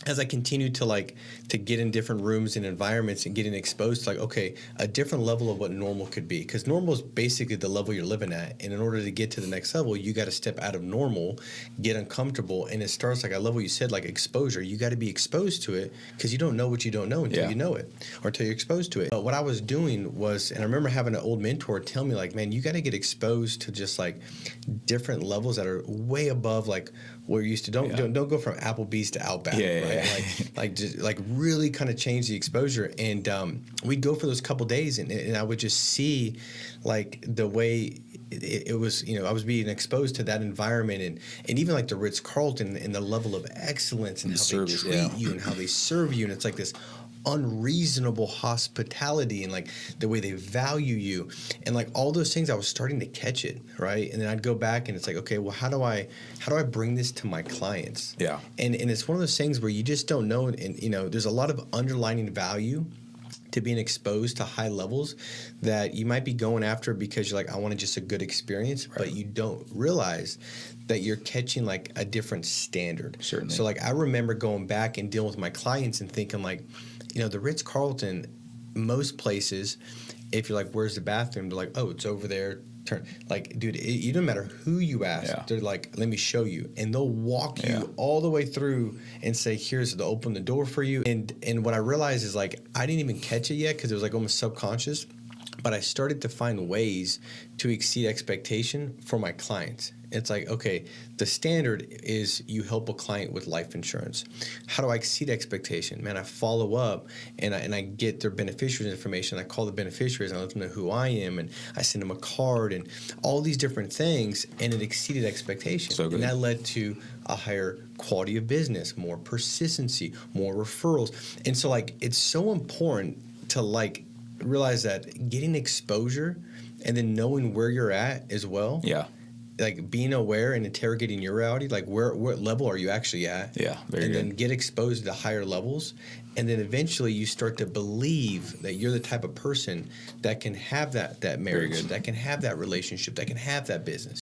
as I continued to to get in different rooms and environments and getting exposed to okay, a different level of what normal could be, because normal is basically the level you're living at, and in order to get to the next level you got to step out of normal, get uncomfortable, and it starts I love what you said, exposure. You got to be exposed to it, because you don't know what you don't know until you know it, or until you're exposed to it. But what I was doing was, and I remember having an old mentor tell me man, you got to get exposed to just different levels that are way above where you're used to. Don't go from Applebee's to Outback, right? Just really kind of change the exposure. And we'd go for those couple days, and I would just see the way it was. I was being exposed to that environment, and even the Ritz-Carlton and the level of excellence and how service, they treat you and how they serve you, and it's this unreasonable hospitality, and the way they value you, and all those things. I was starting to catch it, right? And then I'd go back and it's okay, well, how do I bring this to my clients? And it's one of those things where you just don't know, and there's a lot of underlying value to being exposed to high levels that you might be going after because you're I want just a good experience, but you don't realize that you're catching a different standard. Certainly. So I remember going back and dealing with my clients and thinking the Ritz-Carlton, most places, if you're where's the bathroom, they're oh, it's over there. Turn. Dude, it don't matter who you ask. They're let me show you, and they'll walk you all the way through and say, here's they'll open the door for you. And what I realized is I didn't even catch it yet, because it was almost subconscious, but I started to find ways to exceed expectation for my clients. It's okay, the standard is you help a client with life insurance. How do I exceed expectation? Man, I follow up and I get their beneficiaries information. I call the beneficiaries and I let them know who I am, and I send them a card and all these different things, and it exceeded expectation. So good. And that led to a higher quality of business, more persistency, more referrals. And so it's so important to realize that getting exposure and then knowing where you're at as well. Being aware and interrogating your reality, what level are you actually at? Very good. Then get exposed to higher levels, and then eventually you start to believe that you're the type of person that can have that marriage, that can have that relationship, that can have that business.